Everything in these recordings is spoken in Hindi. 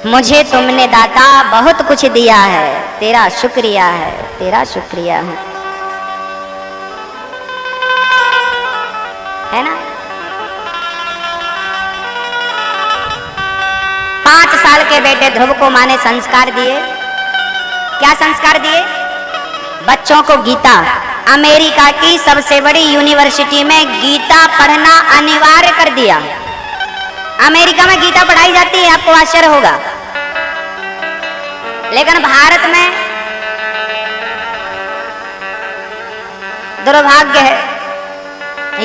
मुझे तुमने दाता बहुत कुछ दिया है, तेरा शुक्रिया है, तेरा शुक्रिया है ना। 5 साल के बेटे ध्रुव को माँ ने संस्कार दिए। क्या संस्कार दिए? बच्चों को गीता, अमेरिका की सबसे बड़ी यूनिवर्सिटी में गीता पढ़ना अनिवार्य कर दिया। अमेरिका में गीता पढ़ाई जाती है, आपको आश्चर्य होगा, लेकिन भारत में दुर्भाग्य है,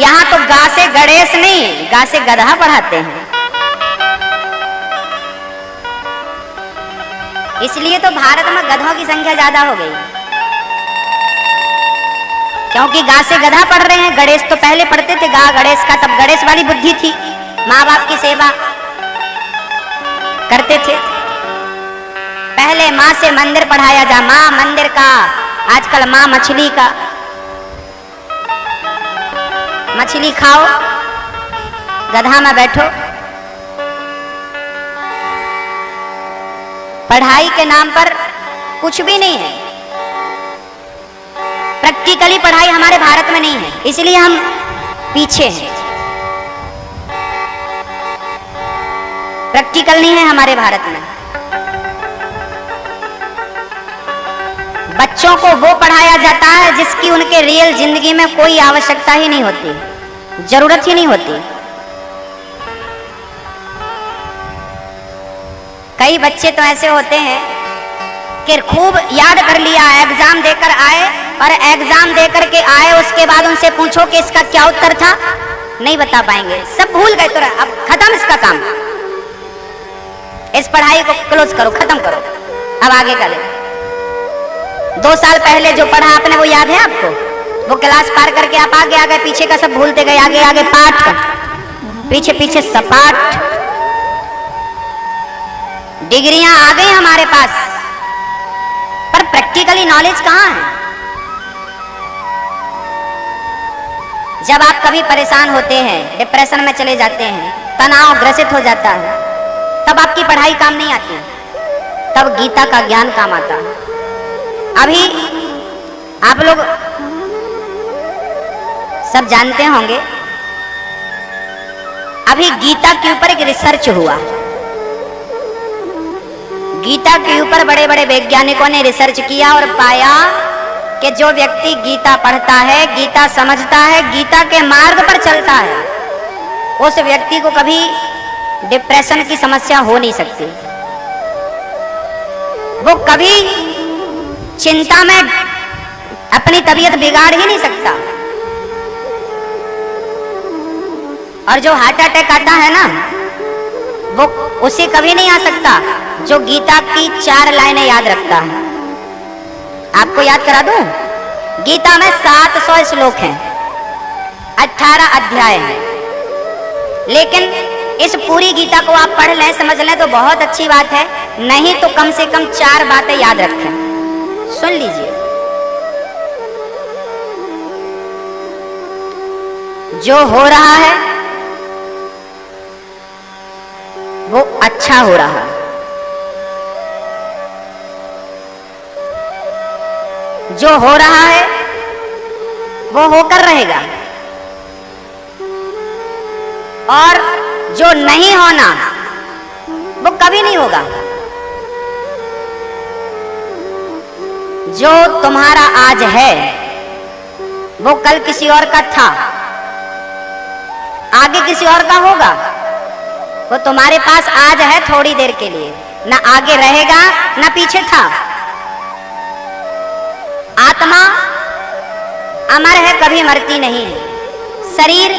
यहां तो गा से गणेश नहीं, गा से गधा पढ़ाते हैं। इसलिए तो भारत में गधों की संख्या ज्यादा हो गई, क्योंकि गा से गधा पढ़ रहे हैं। गणेश तो पहले पढ़ते थे, गा गणेश का, तब गणेश वाली बुद्धि थी, माँ बाप की सेवा करते थे। पहले माँ से मंदिर पढ़ाया जा, माँ मंदिर का, आजकल माँ मछली का। मछली खाओ, गधा में बैठो। पढ़ाई के नाम पर कुछ भी नहीं है। प्रैक्टिकली पढ़ाई हमारे भारत में नहीं है, इसलिए हम पीछे हैं। प्रैक्टिकल नहीं है हमारे भारत में। बच्चों को वो पढ़ाया जाता है जिसकी उनके रियल जिंदगी में कोई आवश्यकता ही नहीं होती, जरूरत ही नहीं होती। कई बच्चे तो ऐसे होते हैं कि खूब याद कर लिया, एग्जाम देकर आए, और एग्जाम देकर के आए, उसके बाद उनसे पूछो कि इसका क्या उत्तर था, नहीं बता पाएंगे, सब भूल गए। तो अब खत्म इसका काम, इस पढ़ाई को क्लोज करो, खत्म करो, अब आगे का ले। 2 साल पहले जो पढ़ा आपने वो याद है आपको? वो क्लास पार करके आप आगे आ गए, पीछे का सब भूलते गए, आगे आगे पाठ, पीछे पीछे सपाट। डिग्रियां आ गई हमारे पास, पर प्रैक्टिकली नॉलेज कहां है? जब आप कभी परेशान होते हैं, डिप्रेशन में चले जाते हैं, तनाव ग्रसित हो जाता है, तब आपकी पढ़ाई काम नहीं आती, तब गीता का ज्ञान काम आता है। अभी आप लोग सब जानते होंगे, अभी गीता के ऊपर एक रिसर्च हुआ। गीता के ऊपर बड़े बड़े वैज्ञानिकों ने रिसर्च किया और पाया कि जो व्यक्ति गीता पढ़ता है, गीता समझता है, गीता के मार्ग पर चलता है, उस व्यक्ति को कभी डिप्रेशन की समस्या हो नहीं सकती। वो कभी चिंता में अपनी तबीयत बिगाड़ ही नहीं सकता। और जो हार्ट अटैक आता है ना, वो उसे कभी नहीं आ सकता जो गीता की 4 लाइनें याद रखता है। आपको याद करा दूं, गीता में 700 श्लोक हैं, 18 अध्याय हैं, लेकिन इस पूरी गीता को आप पढ़ लें, समझ लें तो बहुत अच्छी बात है, नहीं तो कम से कम 4 बातें याद रखें। सुन लीजिए, जो हो रहा है वो अच्छा हो रहा है, जो हो रहा है वो होकर रहेगा, और जो नहीं होना वो कभी नहीं होगा। जो तुम्हारा आज है वो कल किसी और का था, आगे किसी और का होगा। वो तुम्हारे पास आज है थोड़ी देर के लिए, ना आगे रहेगा ना पीछे था। आत्मा अमर है, कभी मरती नहीं है। शरीर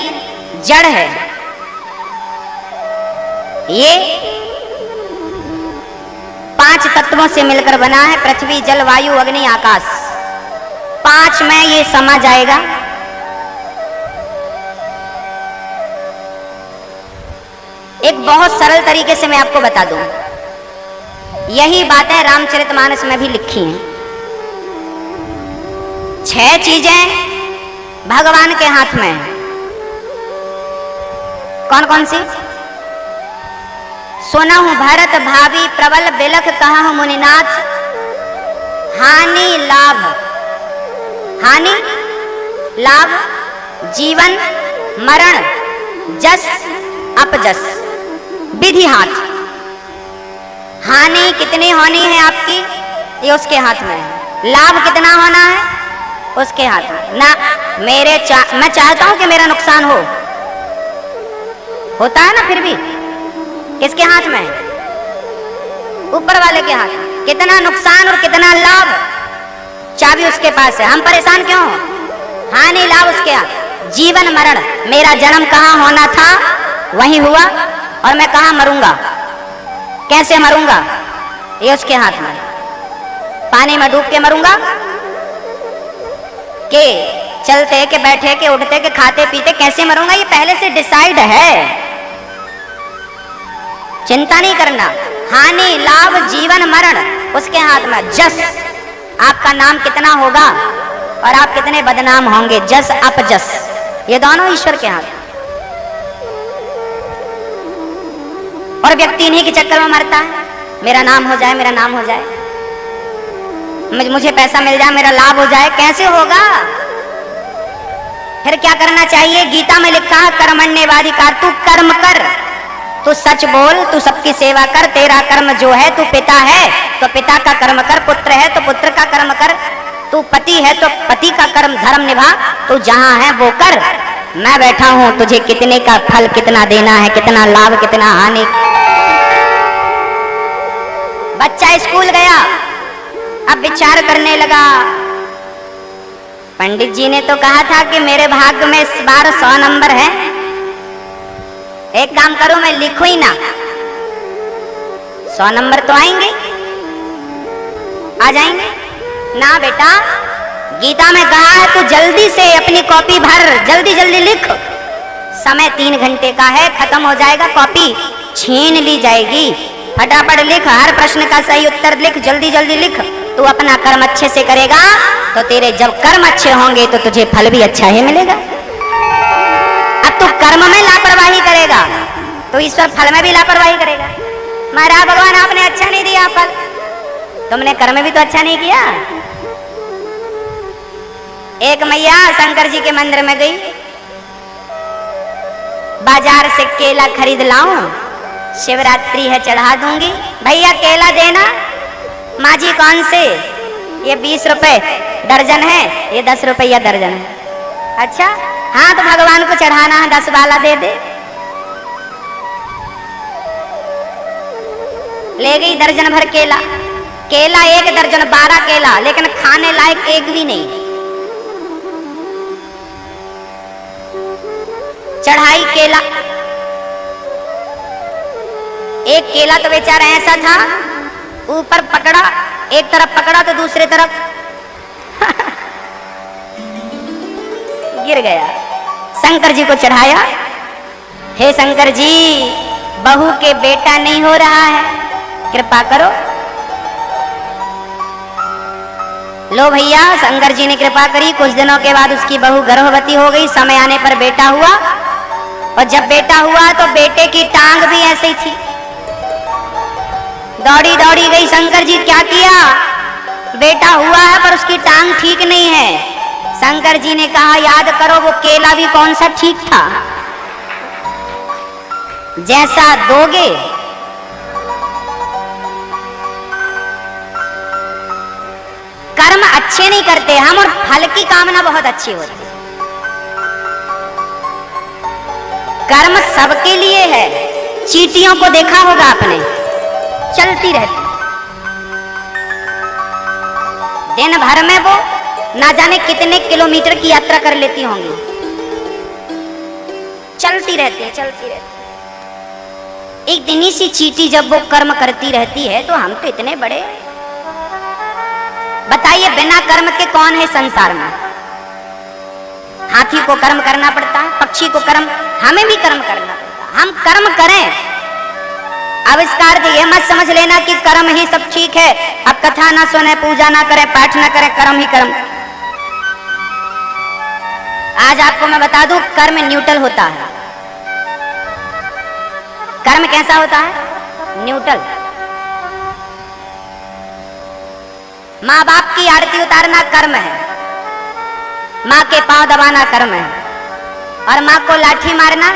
जड़ है, ये 5 तत्वों से मिलकर बना है, पृथ्वी जल वायु अग्नि आकाश। 5 में ये समा जाएगा। एक बहुत सरल तरीके से मैं आपको बता दूं, यही बातें रामचरितमानस में भी लिखी हैं। 6 चीजें भगवान के हाथ में है। कौन कौन सी? सुना हूं भरत भावी प्रबल बिलख कहा मुनिनाथ, हानि लाभ, हानि लाभ, जीवन मरण, जस अपजस, विधि हाथ। हानि कितनी होनी है आपकी, ये उसके हाथ में है। लाभ कितना होना है, उसके हाथ में ना। मैं चाहता हूं कि मेरा नुकसान होता है ना, फिर भी किसके हाथ में है, ऊपर वाले के हाथ। कितना नुकसान और कितना लाभ, चाबी उसके पास है। हम परेशान क्यों हो, हानि लाभ उसके हाथ। जीवन मरण, मेरा जन्म कहाँ होना था वहीं हुआ, और मैं कहाँ मरूंगा, कैसे मरूंगा, ये उसके हाथ में। पानी में डूब के मरूंगा के चलते के बैठे के उठते के खाते पीते कैसे मरूंगा, ये पहले से डिसाइड है, चिंता नहीं करना। हानि लाभ जीवन मरण उसके हाथ में। जस, आपका नाम कितना होगा और आप कितने बदनाम होंगे, जस अपजस, ये दोनों ईश्वर के हाथ। और व्यक्ति इन्हीं के चक्कर में मरता है, मेरा नाम हो जाए, मेरा नाम हो जाए, मुझे पैसा मिल जाए, मेरा लाभ हो जाए, कैसे होगा। फिर क्या करना चाहिए, गीता में लिखा है कर्मण्येवाधिकार, तू कर्म कर, तू सच बोल, तू सबकी सेवा कर, तेरा कर्म जो है, तू पिता है तो पिता का कर्म कर, पुत्र है तो पुत्र का कर्म कर, तू पति है तो पति का कर्म धर्म निभा, तू जहां है वो कर। मैं बैठा हूं, तुझे कितने का फल कितना देना है, कितना लाभ कितना हानि। बच्चा स्कूल गया, अब विचार करने लगा, पंडित जी ने तो कहा था कि मेरे भाग्य में इस बार 100 नंबर है, एक काम करो मैं लिखूं ही ना, 100 नंबर तो आएंगे, आ जाएंगे ना। बेटा गीता में कहा है तू जल्दी से अपनी कॉपी भर, जल्दी जल्दी लिख, समय 3 घंटे का है, खत्म हो जाएगा, कॉपी छीन ली जाएगी, फटाफट लिख, हर प्रश्न का सही उत्तर लिख, जल्दी जल्दी लिख। तू अपना कर्म अच्छे से करेगा तो तेरे जब कर्म अच्छे होंगे तो तुझे फल भी अच्छा ही मिलेगा। अब तू कर्म में लापरवाही करेगा तो ईश्वर फल में भी लापरवाही करेगा। महाराज भगवान आपने अच्छा नहीं दिया फल, तुमने कर्म भी तो अच्छा नहीं किया। एक मैया शंकर जी के मंदिर में गई, बाजार से केला खरीद लाऊं, शिवरात्रि है चढ़ा दूंगी। भैया केला देना। माँ जी कौन से, ये 20 रुपए दर्जन है, ये 10 रुपया दर्जन है। अच्छा हाँ, तो भगवान को चढ़ाना है, 10 वाला दे दे। ले गई दर्जन भर केला, केला 1 दर्जन 12 केला, लेकिन खाने लायक एक भी नहीं। चढ़ाई केला, एक केला तो बेचारा ऐसा था, ऊपर पकड़ा, एक तरफ पकड़ा तो दूसरे तरफ गिर गया। शंकर जी को चढ़ाया, हे शंकर जी बहू के बेटा नहीं हो रहा है, कृपा करो। लो भैया, शंकर जी ने कृपा करी, कुछ दिनों के बाद उसकी बहू गर्भवती हो गई, समय आने पर बेटा हुआ। और जब बेटा हुआ तो बेटे की टांग भी ऐसे ही थी, दौड़ी दौड़ी गई। शंकर जी क्या किया, बेटा हुआ है पर उसकी टांग ठीक नहीं है। शंकर जी ने कहा याद करो वो केला भी कौन सा ठीक था, जैसा दोगे कर्म अच्छे नहीं करते हम, और फल की कामना बहुत अच्छी होती है। कर्म सबके लिए है। चींटियों को देखा होगा आपने, चलती रहती, दिन भर में वो ना जाने कितने किलोमीटर की यात्रा कर लेती होंगी, चलती रहती है, चलती रहती। एक दिन सी चींटी जब वो कर्म करती रहती है तो हम तो इतने बड़े, बताइए बिना कर्म के कौन है संसार में। हाथी को कर्म करना पड़ता है, पक्षी को कर्म, हमें भी कर्म करना पड़ता है, हम कर्म करें। अब इसका अर्थ ये मत समझ लेना कि कर्म ही सब ठीक है, अब कथा ना सुने, पूजा ना करें, पाठ ना करें, कर्म ही कर्म। आज आपको मैं बता दूं, कर्म न्यूट्रल होता है। कर्म कैसा होता है, न्यूट्रल। माँ बाप की आरती उतारना कर्म है, माँ के पांव दबाना कर्म है, और माँ को लाठी मारना,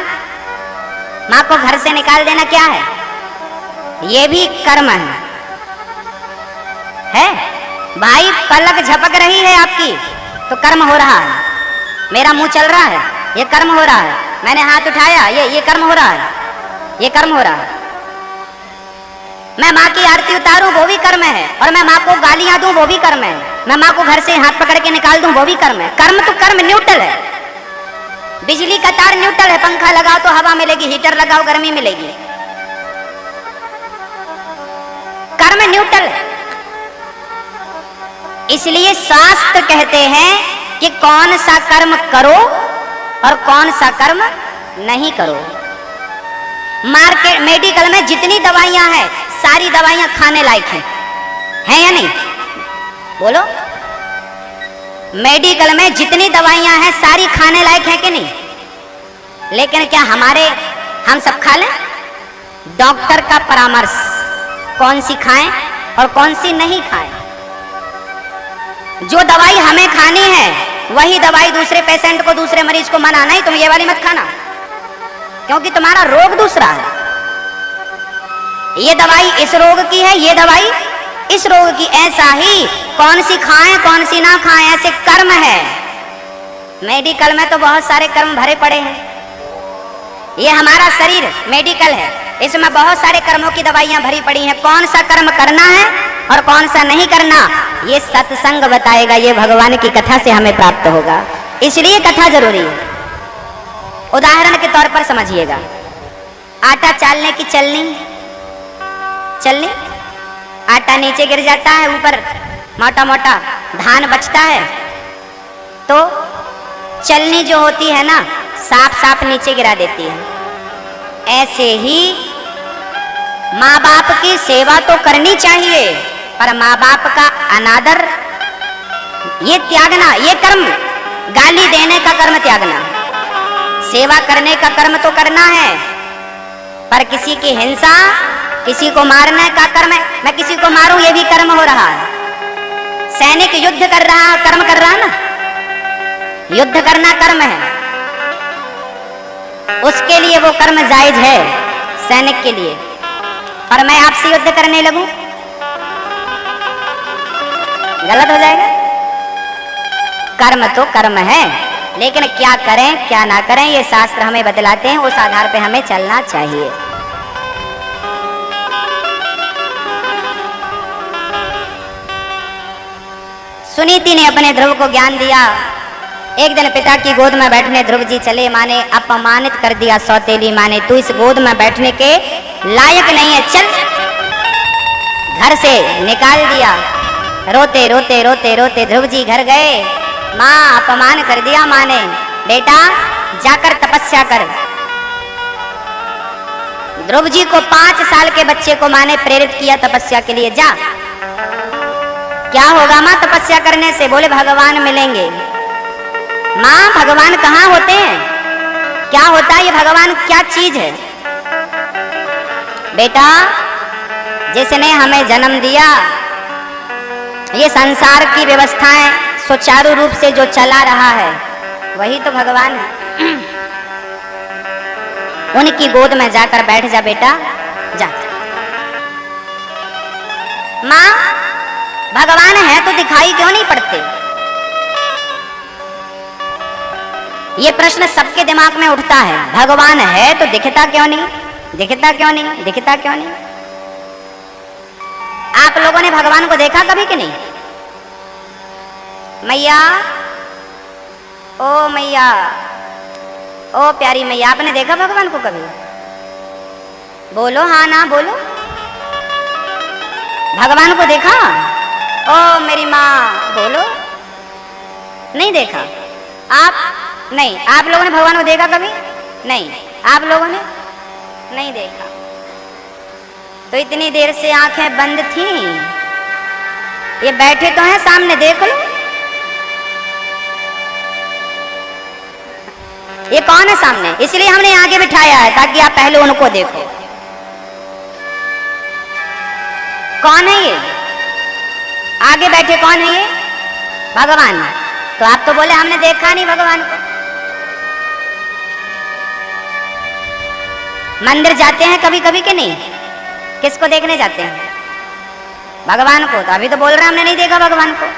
माँ को घर से निकाल देना क्या है? ये भी कर्म है? भाई पलक झपक रही है आपकी तो कर्म हो रहा है। मेरा मुंह चल रहा है, ये कर्म हो रहा है। मैंने हाथ उठाया, ये कर्म हो रहा है, ये कर्म हो रहा है। मैं माँ की आरती उतारूं वो भी कर्म है, और मैं माँ को गालियां दूं वो भी कर्म है। मैं माँ को घर से हाथ पकड़ के निकाल दूं वो भी कर्म है। कर्म तो कर्म न्यूट्रल है। बिजली का तार न्यूट्रल है, पंखा लगाओ तो हवा मिलेगी, हीटर लगाओ गर्मी मिलेगी। कर्म न्यूट्रल है। इसलिए शास्त्र कहते हैं कि कौन सा कर्म करो और कौन सा कर्म नहीं करो। मार्केट मेडिकल में जितनी दवाइयां हैं सारी दवाइयां खाने लायक हैं या नहीं? बोलो। मेडिकल में जितनी दवाइयां हैं सारी खाने लायक हैं कि नहीं? लेकिन क्या हम सब खा लें? डॉक्टर का परामर्श, कौन सी खाएं और कौन सी नहीं खाएं। जो दवाई हमें खानी है वही दवाई दूसरे पेशेंट को, दूसरे मरीज को मना नहीं, तुम ये वाली मत खाना, क्योंकि तुम्हारा रोग दूसरा है। ये दवाई इस रोग की है, ये दवाई इस रोग की। ऐसा ही कौन सी खाएं कौन सी ना खाएं, ऐसे कर्म है। मेडिकल में तो बहुत सारे कर्म भरे पड़े हैं। ये हमारा शरीर मेडिकल है, इसमें बहुत सारे कर्मों की दवाइयां भरी पड़ी हैं। कौन सा कर्म करना है और कौन सा नहीं करना, ये सत्संग बताएगा, ये भगवान की कथा से हमें प्राप्त होगा। इसलिए कथा जरूरी है। उदाहरण के तौर पर समझिएगा, आटा चालने की चलनी, आटा नीचे गिर जाता है, ऊपर मोटा मोटा धान बचता है, तो चलनी जो होती है ना, साफ साफ नीचे गिरा देती है। ऐसे ही माँ बाप की सेवा तो करनी चाहिए, पर माँ बाप का अनादर ये त्यागना, ये कर्म, गाली देने का कर्म त्यागना। सेवा करने का कर्म तो करना है, पर किसी की हिंसा, किसी को मारने का कर्म है। मैं किसी को मारूं ये भी कर्म हो रहा है। सैनिक युद्ध कर रहा है, कर्म कर रहा है ना, युद्ध करना कर्म है, उसके लिए वो कर्म जायज है सैनिक के लिए। और मैं आपसे युद्ध करने लगूं, गलत हो जाएगा। कर्म तो कर्म है, लेकिन क्या करें क्या ना करें ये शास्त्र हमें बतलाते हैं, उस आधार पे हमें चलना चाहिए। सुनीति ने अपने ध्रुव को ज्ञान दिया। एक दिन पिता की गोद में बैठने ध्रुव जी चले। माँ ने अपमानित कर दिया सौतेली माँ ने, तू इस गोद में बैठने के लायक नहीं है, चल। घर से निकाल दिया। रोते रोते रोते रोते ध्रुव जी घर गए। माँ अपमान कर दिया माँ ने, बेटा जाकर तपस्या कर। ध्रुव जी को 5 साल के बच्चे को माँ ने प्रेरित किया तपस्या के लिए, जा। क्या होगा माँ तपस्या करने से? बोले भगवान मिलेंगे। माँ भगवान कहाँ होते हैं? क्या होता है ये भगवान, क्या चीज है? बेटा जिसने हमें जन्म दिया, ये संसार की व्यवस्थाएं सुचारू रूप से जो चला रहा है वही तो भगवान है। उनकी गोद में जाकर बैठ जा बेटा, जा। माँ भगवान है तो दिखाई क्यों नहीं पड़ते? ये प्रश्न सबके दिमाग में उठता है। भगवान है तो दिखता क्यों नहीं, दिखता क्यों नहीं, दिखता क्यों नहीं? आप लोगों ने भगवान को देखा कभी कि नहीं? मैया, ओ मैया, ओ प्यारी मैया, आपने देखा भगवान को कभी? बोलो हाँ ना बोलो। भगवान को देखा? ओ मेरी माँ, बोलो। नहीं देखा आप? नहीं। आप लोगों ने भगवान को देखा कभी? नहीं। आप लोगों ने नहीं देखा तो इतनी देर से आंखें बंद थी। ये बैठे तो हैं सामने, देख लो। ये कौन है सामने? इसलिए हमने आगे बिठाया है ताकि आप पहले उनको देखो। कौन है ये? आगे बैठे कौन है ये? भगवान। तो आप तो बोले हमने देखा नहीं भगवान को। मंदिर जाते हैं कभी कभी के नहीं? किसको देखने जाते हैं? भगवान को। तो अभी तो बोल रहे हैं हमने नहीं देखा भगवान को।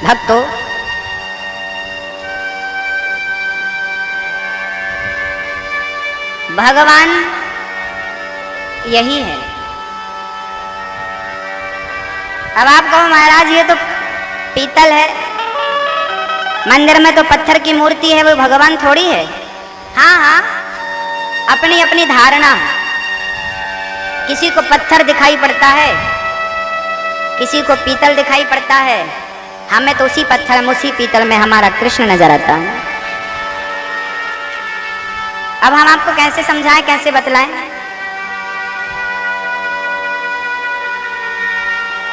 भक्तों, भगवान यही है। अब आप कहो महाराज ये तो पीतल है, मंदिर में तो पत्थर की मूर्ति है, वो भगवान थोड़ी है। हाँ हाँ, अपनी अपनी धारणा है। किसी को पत्थर दिखाई पड़ता है, किसी को पीतल दिखाई पड़ता है। हमें तो उसी पत्थर में, उसी पीतल में हमारा कृष्ण नजर आता है। अब हम आपको कैसे समझाएं, कैसे बतलाएं?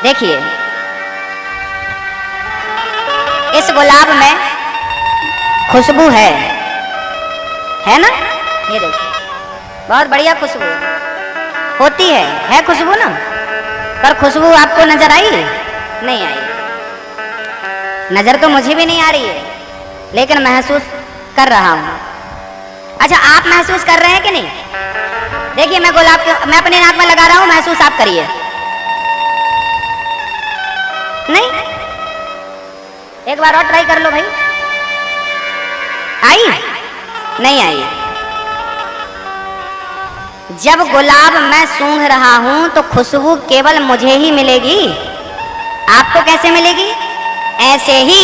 देखिए, इस गुलाब में खुशबू है ना? ये देखिए, बहुत बढ़िया खुशबू होती है खुशबू ना। पर खुशबू आपको नजर आई? नहीं आई। नजर तो मुझे भी नहीं आ रही है, लेकिन महसूस कर रहा हूं। अच्छा, आप महसूस कर रहे हैं कि नहीं? देखिए, मैं गुलाब के, मैं अपने नाक में लगा रहा हूं, महसूस आप करिए। नहीं? एक बार और ट्राई कर लो भाई। आई? नहीं आई। जब गुलाब मैं सूंघ रहा हूं तो खुशबू केवल मुझे ही मिलेगी, आपको कैसे मिलेगी? ऐसे ही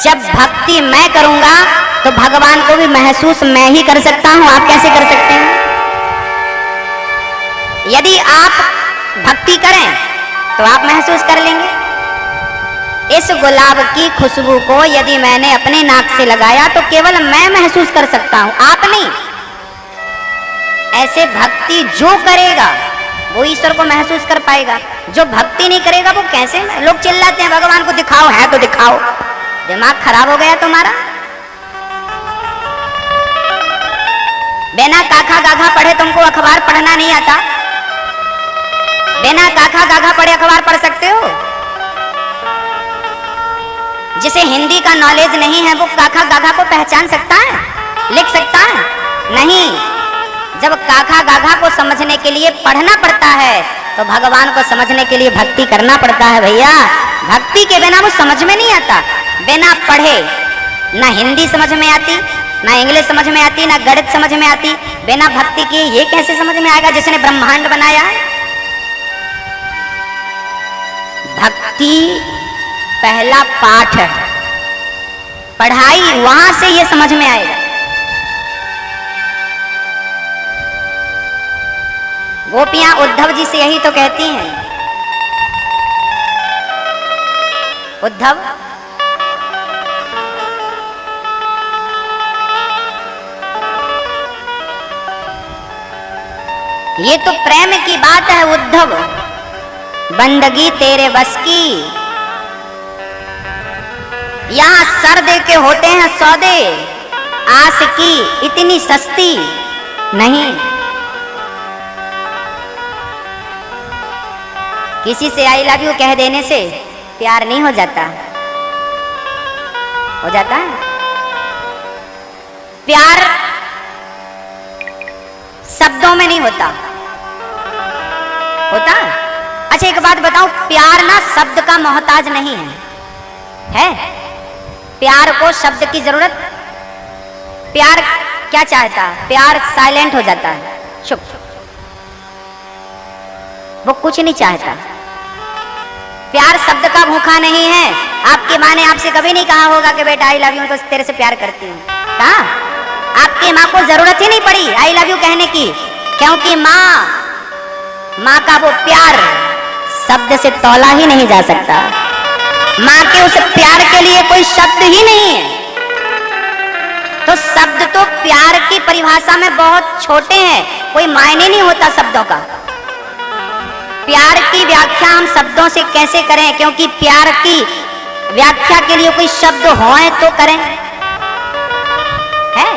जब भक्ति मैं करूंगा तो भगवान को भी महसूस मैं ही कर सकता हूं। आप कैसे कर सकते हैं? यदि आप भक्ति करें तो आप महसूस कर लेंगे। इस गुलाब की खुशबू को यदि मैंने अपने नाक से लगाया तो केवल मैं महसूस कर सकता हूं, आप नहीं। ऐसे भक्ति जो करेगा वो ईश्वर को महसूस कर पाएगा। जो भक्ति नहीं करेगा वो कैसे? लोग चिल्लाते हैं भगवान को दिखाओ, है तो दिखाओ। दिमाग खराब हो गया तुम्हारा? बिना काखा गाघा पढ़े तुमको अखबार पढ़ना नहीं आता? बिना काखा गाघा पढ़े अखबार पढ़ सकते हो? जिसे हिंदी का नॉलेज नहीं है वो काखा गाघा को पहचान सकता है, लिख सकता है? नहीं। जब काखा गाघा को समझने के लिए पढ़ना पड़ता है तो भगवान को समझने के लिए भक्ति करना पड़ता है भैया। भक्ति के बिना वो समझ में नहीं आता। बिना पढ़े ना हिंदी समझ में आती, ना इंग्लिश समझ में आती, ना गणित समझ में आती। बिना भक्ति के ये कैसे समझ में आएगा जिसने ब्रह्मांड बनाया है? भक्ति पहला पाठ है, पढ़ाई वहां से ये समझ में आएगा। गोपियां उद्धव जी से यही तो कहती हैं, उद्धव ये तो प्रेम की बात है उद्धव, बंदगी तेरे बस की। यहां सर दे के होते हैं सौदे, आस की इतनी सस्ती नहीं। किसी से आई लव यू कह देने से प्यार नहीं हो जाता। हो जाता है प्यार, शब्दों में नहीं होता। होता? अच्छा एक बात बताऊं, प्यार ना शब्द का मोहताज नहीं है। प्यार को शब्द की जरूरत, प्यार क्या चाहता है? प्यार साइलेंट हो जाता है, चुप, वो कुछ नहीं चाहता। प्यार शब्द का भूखा नहीं है। आपकी माँ ने आपसे कभी नहीं कहा होगा कि बेटा आई लव यू तो तेरे से प्यार करती हूँ। कहा? आपकी माँ को जरूरत ही नहीं पड़ी आई लव यू कहने की, क्योंकि माँ का वो प्यार शब्द से तौला ही नहीं जा सकता। माँ के उस प्यार के लिए कोई शब्द ही नहीं है। तो शब्द तो प्यार की परिभाषा में बहुत छोटे हैं, कोई मायने नहीं होता शब्दों का। प्यार की व्याख्या हम शब्दों से कैसे करें, क्योंकि प्यार की व्याख्या के लिए कोई शब्द हो तो करें। है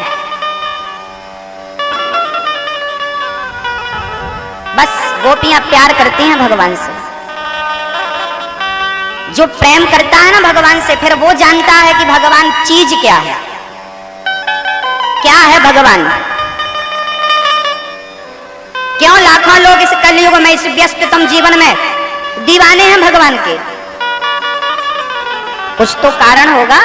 बस गोपियां प्यार करती हैं भगवान से। जो प्रेम करता है ना भगवान से, फिर वो जानता है कि भगवान चीज क्या है, क्या है भगवान। क्यों लाखों लोग इस कलयुग में, इस व्यस्ततम जीवन में दीवाने हैं भगवान के? कुछ तो कारण होगा।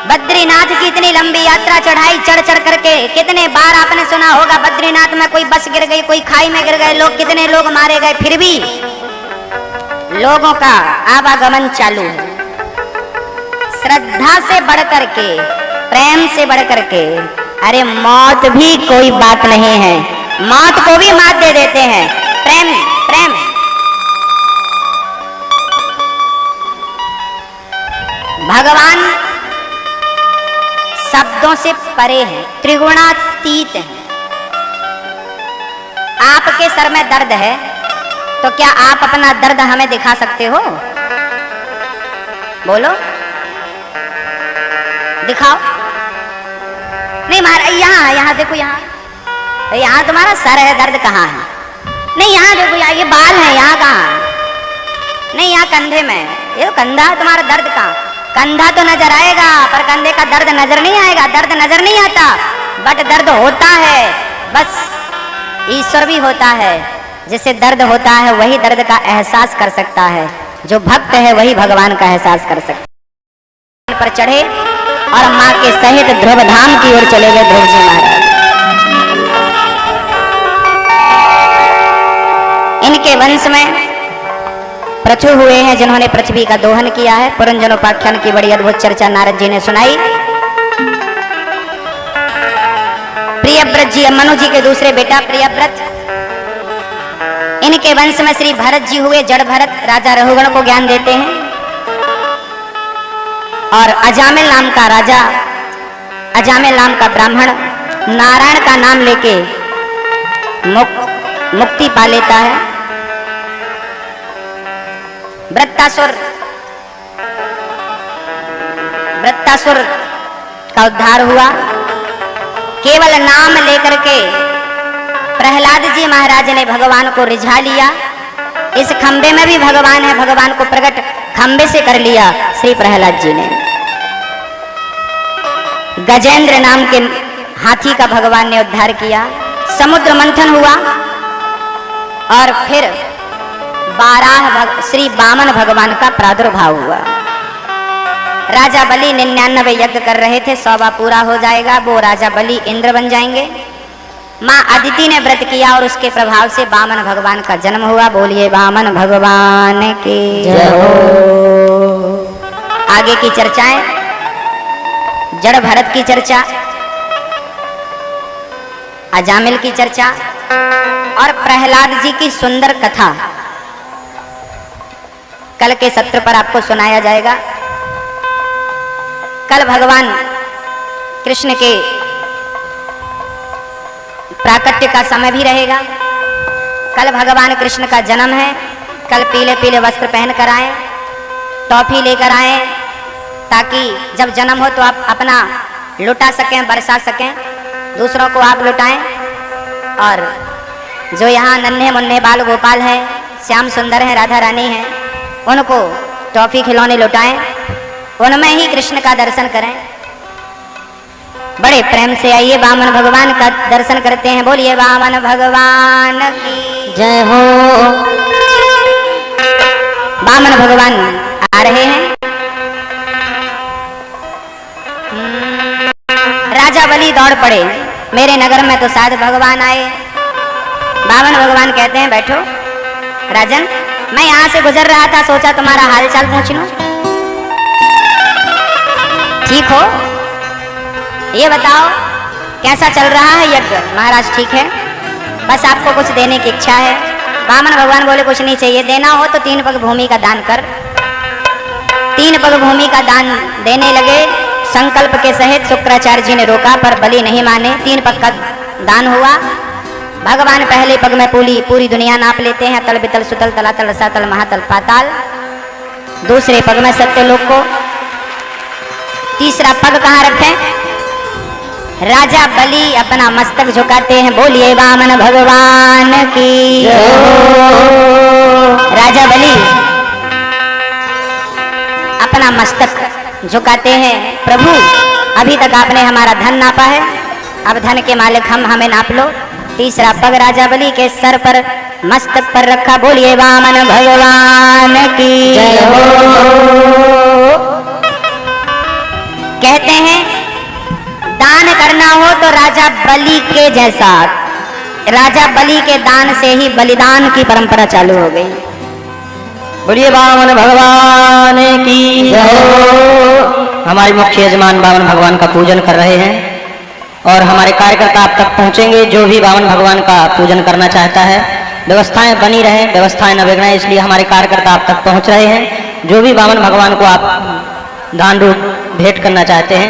बद्रीनाथ की इतनी लंबी यात्रा, चढ़ाई चढ़ चढ़ करके कितने बार आपने सुना होगा, बद्रीनाथ में कोई बस गिर गई, कोई खाई में गिर गए, लोग कितने लोग मारे गए, फिर भी लोगों का आवागमन चालू है। श्रद्धा से बढ़ करके, प्रेम से बढ़ करके, अरे मौत भी कोई बात नहीं है, मौत को भी मात दे देते हैं। प्रेम प्रेम भगवान शब्दों से परे है, त्रिगुणातीत है। आपके सर में दर्द है तो क्या आप अपना दर्द हमें दिखा सकते हो? बोलो, दिखाओ। नहीं महाराज, यहाँ देखो, यहाँ तुम्हारा सर है, दर्द कहाँ है? नहीं यहाँ देखो, यहाँ ये बाल है, यहाँ कहाँ? नहीं यहाँ कंधे में, ये कंधा तुम्हारा, दर्द कहाँ? कंधा तो नजर आएगा पर कंधे का दर्द नजर नहीं आएगा। दर्द नजर नहीं आता बट दर्द होता है। बस ईश्वर भी होता है, जिसे दर्द होता है वही दर्द का एहसास कर सकता है। जो भक्त है वही भगवान का एहसास कर सकता है। पर चढ़े और माँ के सहित ध्रुव धाम की ओर चले गए ध्रुव जी महाराज। इनके वंश में पृथु हुए हैं जिन्होंने पृथ्वी का दोहन किया है। पुरंजनोपाख्यान की बड़ी अद्भुत चर्चा नारद जी ने सुनाई। प्रियव्रत जी, मनु जी के दूसरे बेटा प्रियव्रत, इनके वंश में श्री भरत जी हुए। जड़ भरत राजा रघुगण को ज्ञान देते हैं और अजामिल नाम का राजा, अजामिल नाम का ब्राह्मण नारायण का नाम लेके मुक्ति पा लेता है। वृत्तासुर का उद्धार हुआ। केवल नाम लेकर के प्रहलाद जी महाराज ने भगवान को रिझा लिया। इस खंबे में भी भगवान है, भगवान को प्रकट खंबे से कर लिया श्री प्रहलाद जी ने। गजेंद्र नाम के हाथी का भगवान ने उद्धार किया। समुद्र मंथन हुआ और फिर 12 श्री वामन भगवान का प्रादुर्भाव हुआ। राजा बलि 99 यज्ञ कर रहे थे, 100वां पूरा हो जाएगा, वो राजा बलि इंद्र बन जाएंगे। माँ अदिति ने व्रत किया और उसके प्रभाव से वामन भगवान का जन्म हुआ। बोलिए वामन भगवान की जय हो। आगे की चर्चाएं, जड़ भरत की चर्चा, अजामिल की चर्चा और प्रहलाद जी की सुंदर कथा कल के सत्र पर आपको सुनाया जाएगा। कल भगवान कृष्ण के प्राकट्य का समय भी रहेगा। कल भगवान कृष्ण का जन्म है। कल पीले पीले वस्त्र पहन कर आए, टॉफी लेकर आए, ताकि जब जन्म हो तो आप अपना लुटा सकें, बरसा सकें, दूसरों को आप लुटाएं। और जो यहाँ नन्हे मुन्ने बाल गोपाल हैं, श्याम सुंदर हैं, राधा रानी हैं, उनको टॉफी खिलौने लुटाएं, उनमें ही कृष्ण का दर्शन करें। बड़े प्रेम से आइए, वामन भगवान का दर्शन करते हैं। बोलिए वामन भगवान की जय हो। वामन भगवान आ रहे हैं। राजा बलि दौड़ पड़े, मेरे नगर में तो शायद भगवान आए। वामन भगवान कहते हैं बैठो। राजन, मैं यहाँ से गुजर रहा था, सोचा तुम्हारा हालचाल पूछ लूं। ठीक हो? ये बताओ कैसा चल रहा है यज्ञ? महाराज ठीक है, बस आपको कुछ देने की इच्छा है। वामन भगवान बोले कुछ नहीं चाहिए, देना हो तो 3 पग भूमि का दान कर। 3 पग भूमि का दान देने लगे। संकल्प के सहित शुक्राचार्य जी ने रोका पर बलि नहीं माने। 3 पग का दान हुआ। भगवान पहले पग में पूरी दुनिया नाप लेते हैं, तल बितल सुतल तलातल रसातल महातल पाताल। दूसरे पग में सत्यलोक को, तीसरा पग कहाँ रखें? राजा बलि अपना मस्तक झुकाते हैं, बोलिए वामन भगवान की। राजा बलि अपना मस्तक झुकाते हैं, प्रभु अभी तक आपने हमारा धन नापा है, अब धन के मालिक हम, हमें नाप लो। तीसरा पग राजा बलि के सर पर मस्तक पर रखा, बोलिए वामन भगवान की जय हो। कहते हैं दान करना हो तो राजा बलि के जैसा, राजा बलि के दान से ही बलिदान की परंपरा चालू हो गई। बोलिए वामन भगवान की जय हो। हमारे मुख्य यजमान वामन भगवान का पूजन कर रहे हैं और हमारे कार्यकर्ता आप तक पहुंचेंगे। जो भी वामन भगवान का पूजन करना चाहता है, व्यवस्थाएं बनी रहें, व्यवस्थाएं न बिगड़ें, इसलिए हमारे कार्यकर्ता आप तक पहुंच रहे हैं। जो भी वामन भगवान को आप दान रूप भेंट करना चाहते हैं,